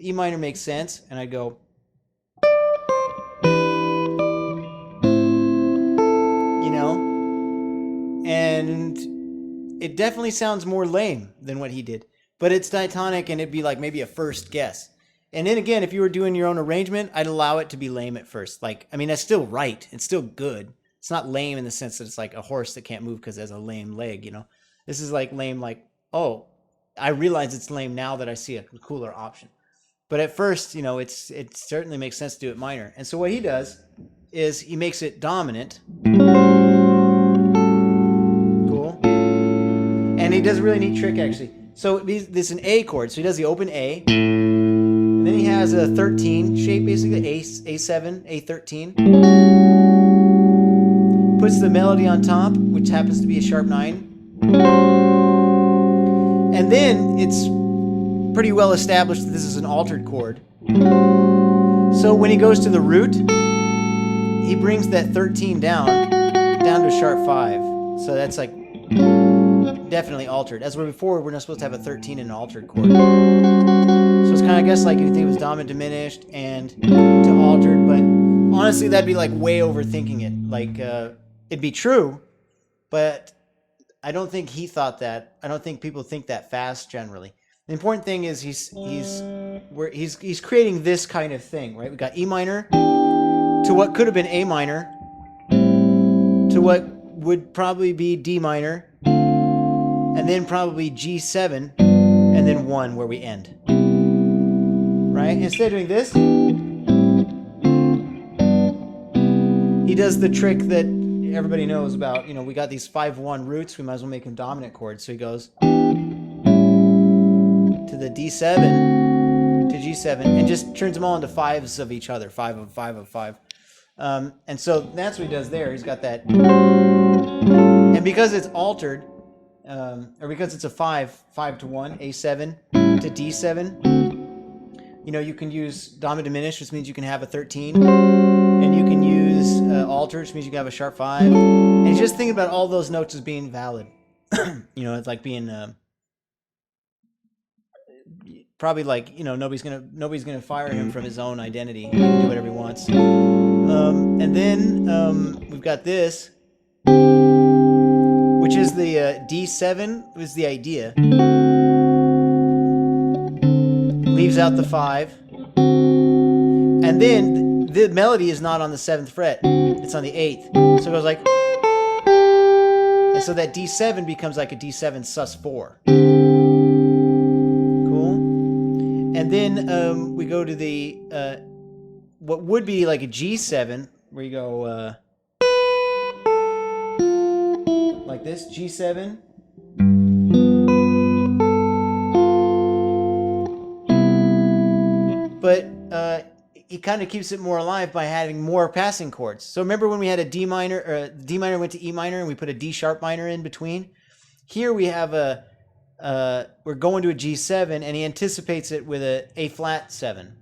E minor makes sense, and I'd go, you know, and it definitely sounds more lame than what he did, but it's diatonic, and it'd be like maybe a first guess. And then again, if you were doing your own arrangement, I'd allow it to be lame at first. Like, I mean, that's still right. It's still good. It's not lame in the sense that it's like a horse that can't move because it has a lame leg, you know? This is like lame, like, oh, I realize it's lame now that I see a cooler option. But at first, you know, it certainly makes sense to do it minor. And so what he does is he makes it dominant. Cool. And he does a really neat trick, actually. So this is an A chord. So he does the open A. And then he has a 13 shape, basically, A7, A13. Puts the melody on top, which happens to be a sharp 9. And then it's pretty well established that this is an altered chord. So when he goes to the root, he brings that 13 down to sharp 5. So that's like definitely altered. As we're before, we're not supposed to have a 13 in an altered chord. So it's kind of, I guess, like you think it was dominant diminished and to altered, but honestly, that'd be like way overthinking it. Like, it'd be true, but I don't think he thought that. I don't think people think that fast generally. The important thing is he's creating this kind of thing, right? We got E minor to what could have been A minor to what would probably be D minor, and then probably G7, and then 1 where we end. Right? Instead of doing this, he does the trick that everybody knows about. You know, we got these 5-1 roots. We might as well make them dominant chords. So he goes to the D7 to G7 and just turns them all into 5s of each other. 5 of 5 of 5. And so that's what he does there. He's got that. And because it's altered, or because it's a 5 to 1, A7 to D7, you know, you can use dominant diminished, which means you can have a 13. And you can use altered, which means you can have a sharp 5. And he's just thinking about all those notes as being valid. You know, it's like being probably like, you know, nobody's gonna fire him from his own identity. He can do whatever he wants. And then we've got this, which is the D7 was the idea. Leaves out the 5. And then the melody is not on the 7th fret. It's on the 8th. So it goes like... And so that D7 becomes like a D7 sus4. Cool. And then we go to the... what would be like a G7, where you go... like this, G7. But he kind of keeps it more alive by having more passing chords. So remember when we had a D minor, or D minor went to E minor, and we put a D sharp minor in between? Here we have we're going to a G7, and he anticipates it with a flat 7.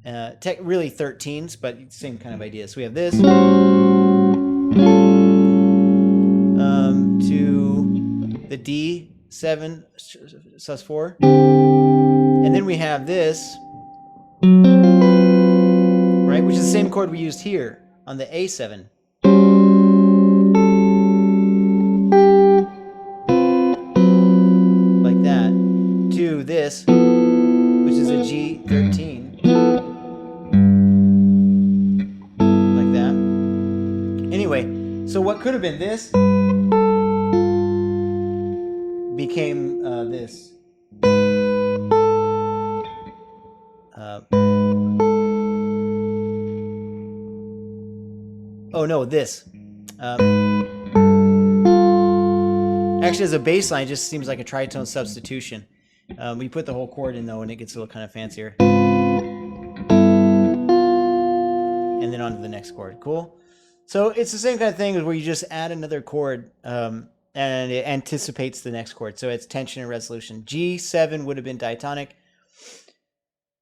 Really 13s, but same kind of idea. So we have this. To the D7 sus4. And then we have this, right, which is the same chord we used here on the A7. Like that. To this, which is a G13. Like that. Anyway, so what could have been this became this. Oh no, this. Actually, as a bass line, it just seems like a tritone substitution. We put the whole chord in though, and it gets a little kind of fancier. And then on to the next chord. Cool. So it's the same kind of thing where you just add another chord, and it anticipates the next chord. So it's tension and resolution. G7 would have been diatonic.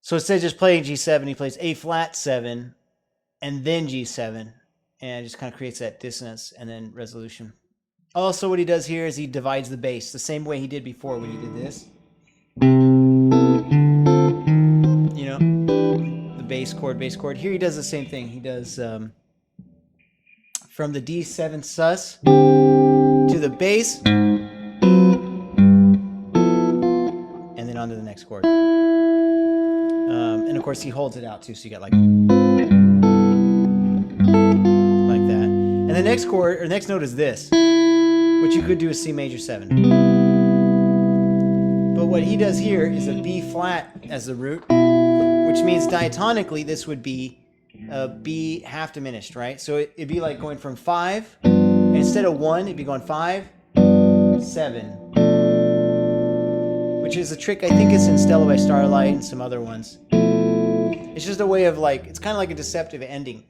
So instead of just playing G7, he plays A flat 7 and then G7. And it just kind of creates that dissonance and then resolution. Also, what he does here is he divides the bass the same way he did before when he did this. You know? bass chord. Here he does the same thing. He does from the D7 sus to the bass, and then on to the next chord. And of course he holds it out too, so you got like that. And the next chord, or next note is this, which you could do is C major 7. But what he does here is a B flat as the root, which means diatonically this would be a B half diminished, right? So it'd be like going from 5, and instead of 1, it'd be going 5, 7. Which is a trick, I think it's in Stella by Starlight and some other ones. It's just a way of like, it's kind of like a deceptive ending.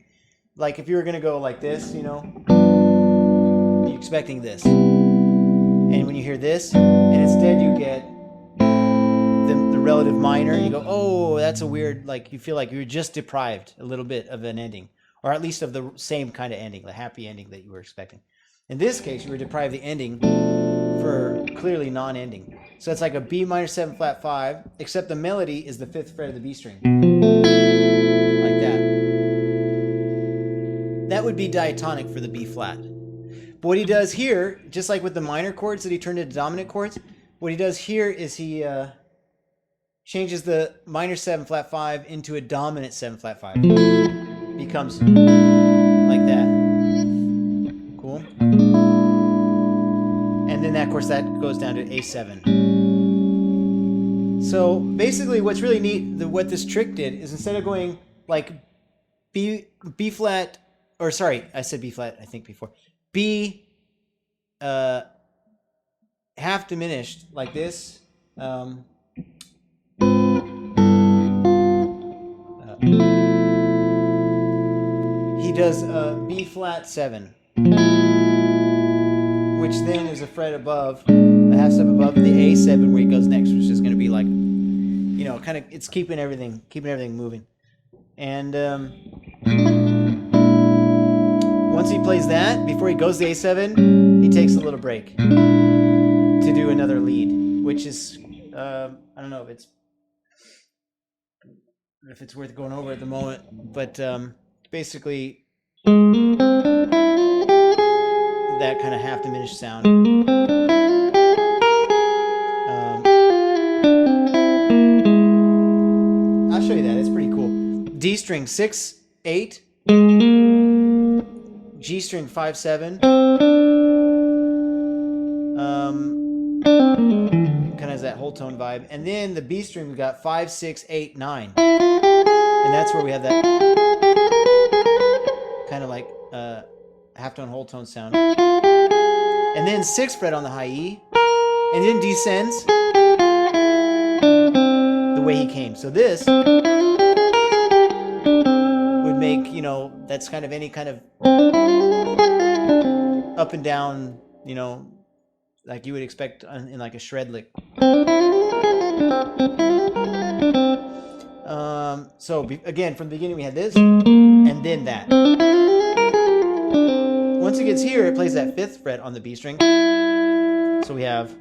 Like if you were going to go like this, you know, you're expecting this. And when you hear this, and instead you get the relative minor, and you go, oh, that's a weird, like you feel like you're just deprived a little bit of an ending. Or at least of the same kind of ending, the happy ending that you were expecting. In this case, you were deprived the ending for clearly non-ending. So it's like a B minor 7 flat 5, except the melody is the 5th fret of the B string. Like that. That would be diatonic for the B flat. But what he does here, just like with the minor chords that he turned into dominant chords, what he does here is he changes the minor 7 flat 5 into a dominant 7 flat 5. Becomes like that. Cool. And then, of course, that goes down to A7. So basically what's really neat, what this trick did, is instead of going like B flat, or sorry, I said B flat, I think before. B half diminished like this. He does B flat 7. Which then is a fret above, a half step above the A7 where he goes next, which is going to be like, you know, kind of, it's keeping everything moving. And once he plays that, before he goes to A7, he takes a little break to do another lead, which is, I don't know if it's worth going over at the moment, but basically that kind of half diminished sound. I'll show you that. It's pretty cool. D string 6 8, G string 5 7. Kind of has that whole tone vibe, and then the B string we got 5 6 8 9, and that's where we have that kind of like half tone whole tone sound. And then 6th fret on the high E, and then descends the way he came. So this would make, you know, that's kind of any kind of up and down, you know, like you would expect in like a shred lick. So again, from the beginning we had this, and then that. Once it gets here, it plays that 5th fret on the B string. So we have,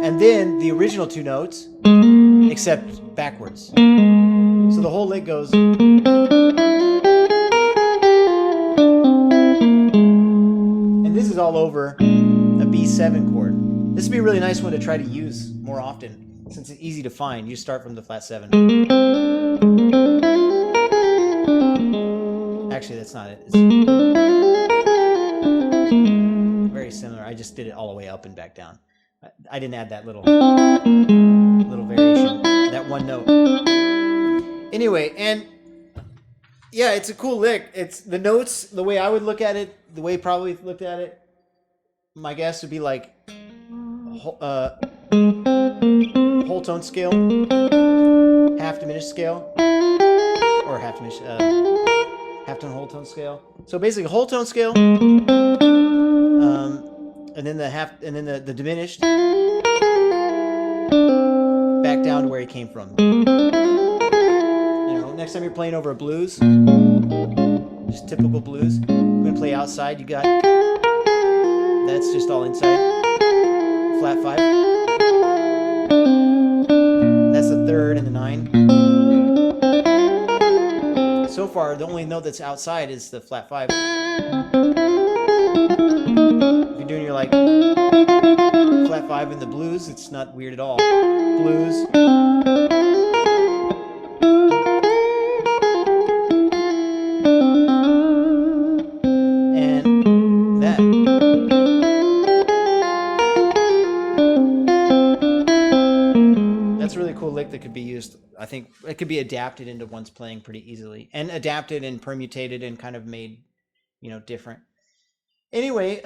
and then the original 2 notes, except backwards. So the whole lick goes, and this is all over a B7 chord. This would be a really nice one to try to use more often, since it's easy to find. You start from the flat 7. Actually, that's not it. It's very similar. I just did it all the way up and back down. I didn't add that little variation, that one note. Anyway, and yeah, it's a cool lick. It's the notes, the way I would look at it, the way probably looked at it, my guess would be like whole tone scale, half diminished scale, or half diminished, half tone whole tone scale. So basically whole tone scale, and then the half, and then the diminished, back down to where he came from. You know, next time you're playing over a blues, just typical blues, I'm gonna play outside. You got, that's just all inside, flat 5. the 9. So far, the only note that's outside is the flat 5. If you're doing your like flat 5 in the blues, it's not weird at all. Blues. And that. That's a really cool lick that could be used. I think it could be adapted into one's playing pretty easily, and adapted and permutated and kind of made, different. Anyway,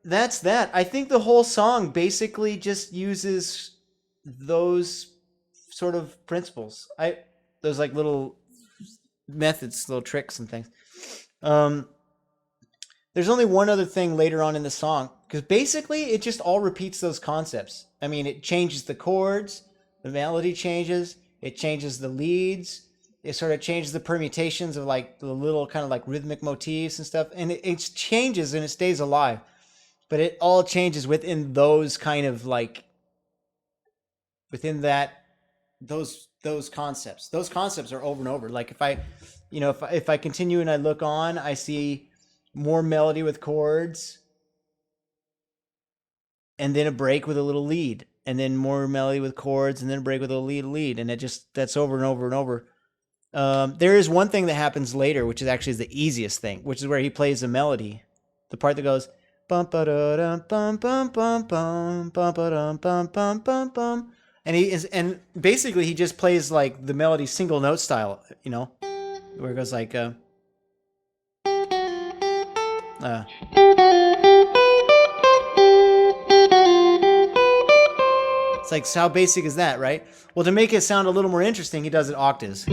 that's that. I think the whole song basically just uses those sort of principles. Those like little methods, little tricks and things. There's only one other thing later on in the song, because basically it just all repeats those concepts. I mean, it changes the chords, the melody changes, it changes the leads, it sort of changes the permutations of like the little kind of like rhythmic motifs and stuff, and it changes and it stays alive. But it all changes within those kind of like, within that, those concepts. Those concepts are over and over. Like if I continue and I look on, I see more melody with chords, and then a break with a little lead, and then more melody with chords, and then a break with a lead, and that's over and over and over. There is one thing that happens later, which is actually the easiest thing, which is where he plays the melody, the part that goes bum ba da dum bum bum bum bum bum ba dum bum bum bum bum, and basically he just plays like the melody single note style, where it goes like it's like, so how basic is that, right? Well, to make it sound a little more interesting, he does it octaves.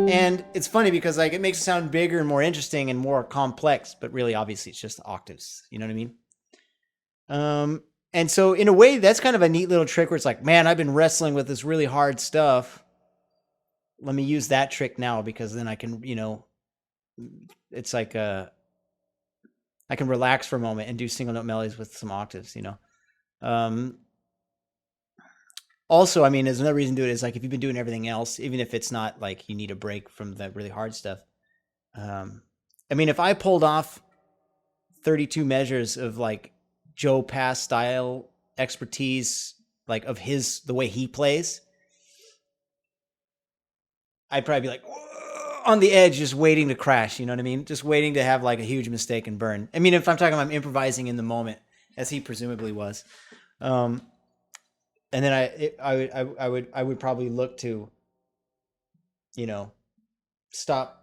And it's funny because like it makes it sound bigger and more interesting and more complex, but really obviously it's just octaves. You know what I mean? And so in a way, that's kind of a neat little trick where it's like, man, I've been wrestling with this really hard stuff. Let me use that trick now, because then I can, it's like I can relax for a moment and do single note melodies with some octaves, Also, I mean, there's another reason to do it is like if you've been doing everything else, even if it's not like you need a break from the really hard stuff. I mean, if I pulled off 32 measures of like Joe Pass style expertise, like of the way he plays, I'd probably be like on the edge, just waiting to crash. You know what I mean? Just waiting to have like a huge mistake and burn. I mean, if I'm talking about I'm improvising in the moment, as he presumably was. And then I would probably look to, stop.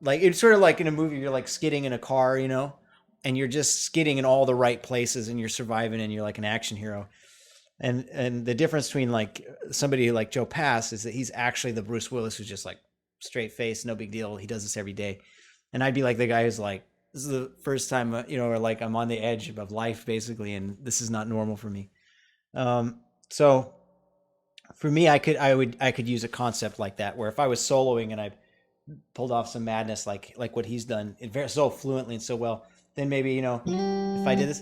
Like it's sort of like in a movie, you're like skidding in a car, and you're just skidding in all the right places, and you're surviving, and you're like an action hero. And the difference between like somebody like Joe Pass is that he's actually the Bruce Willis who's just like straight face, no big deal. He does this every day. And I'd be like the guy who's like, this is the first time, or like I'm on the edge of life basically, and this is not normal for me. So for me, I could use a concept like that, where if I was soloing and I pulled off some madness like what he's done so fluently and so well, then maybe, if I did this,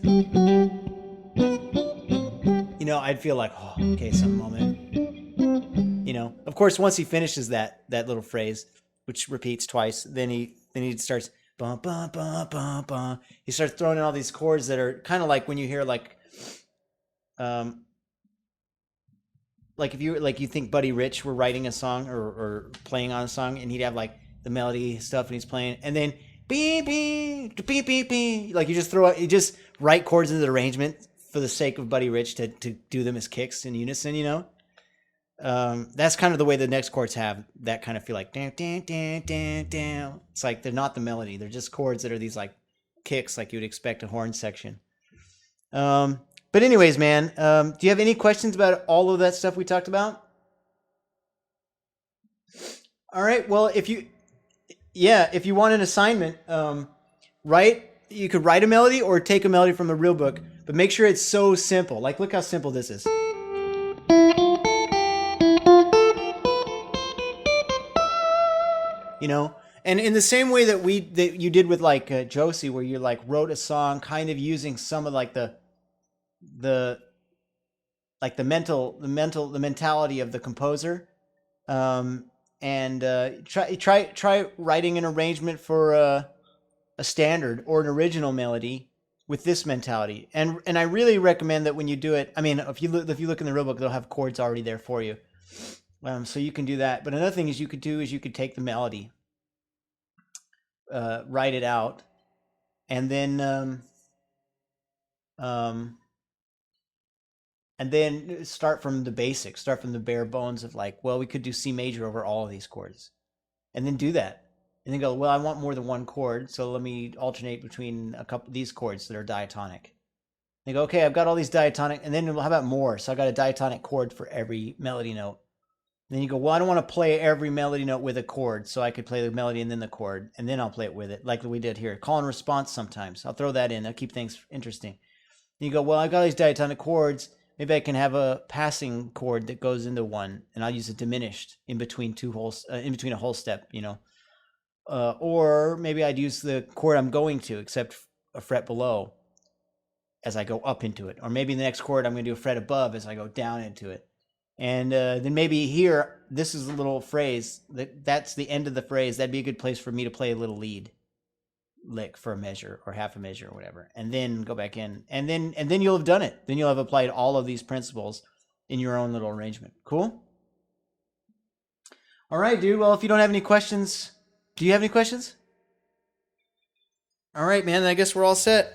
I'd feel like, oh, okay, some moment. Of course, once he finishes that little phrase, which repeats twice, then he starts bum bum bum bum bum. He starts throwing in all these chords that are kind of like when you hear like if you think Buddy Rich were writing a song or playing on a song, and he'd have like the melody stuff and he's playing, and then beep beep beep beep beep, like you just write chords into the arrangement for the sake of Buddy Rich to do them as kicks in unison, that's kind of the way the next chords have that kind of feel, like dan dan dan dan dan. It's like they're not the melody, they're just chords that are these like kicks, like you would expect a horn section. But anyways, man, do you have any questions about all of that stuff we talked about? All right. Well, if you want an assignment, you could write a melody or take a melody from a real book, but make sure it's so simple. Like, look how simple this is. And in the same way that you did with like Josie, where you like wrote a song kind of using some of like the like the mentality of the composer, and try writing an arrangement for a standard or an original melody with this mentality. And I really recommend that when you do it, I mean, if you look in the real book, they'll have chords already there for you, so you can do that. But another thing you could take the melody, write it out, and then start from the basics, start from the bare bones of like, well, we could do C major over all of these chords, and then do that, and then go, well, I want more than one chord, so let me alternate between a couple of these chords that are diatonic. They go, okay, I've got all these diatonic, and then how about more? So I got a diatonic chord for every melody note. And then you go, well, I don't want to play every melody note with a chord, so I could play the melody and then the chord, and then I'll play it with it, like we did here. Call and response sometimes. I'll throw that in. That'll keep things interesting. And you go, well, I've got these diatonic chords. Maybe I can have a passing chord that goes into one, and I'll use a diminished in between in between a whole step, or maybe I'd use the chord I'm going to, except a fret below, as I go up into it. Or maybe the next chord I'm going to do a fret above as I go down into it. And then maybe here, this is a little phrase, that's the end of the phrase. That'd be a good place for me to play a little lead lick for a measure or half a measure or whatever. And then go back in. And then you'll have done it. Then you'll have applied all of these principles in your own little arrangement. Cool? All right, dude. Well, if you don't have any questions, do you have any questions? All right, man. I guess we're all set.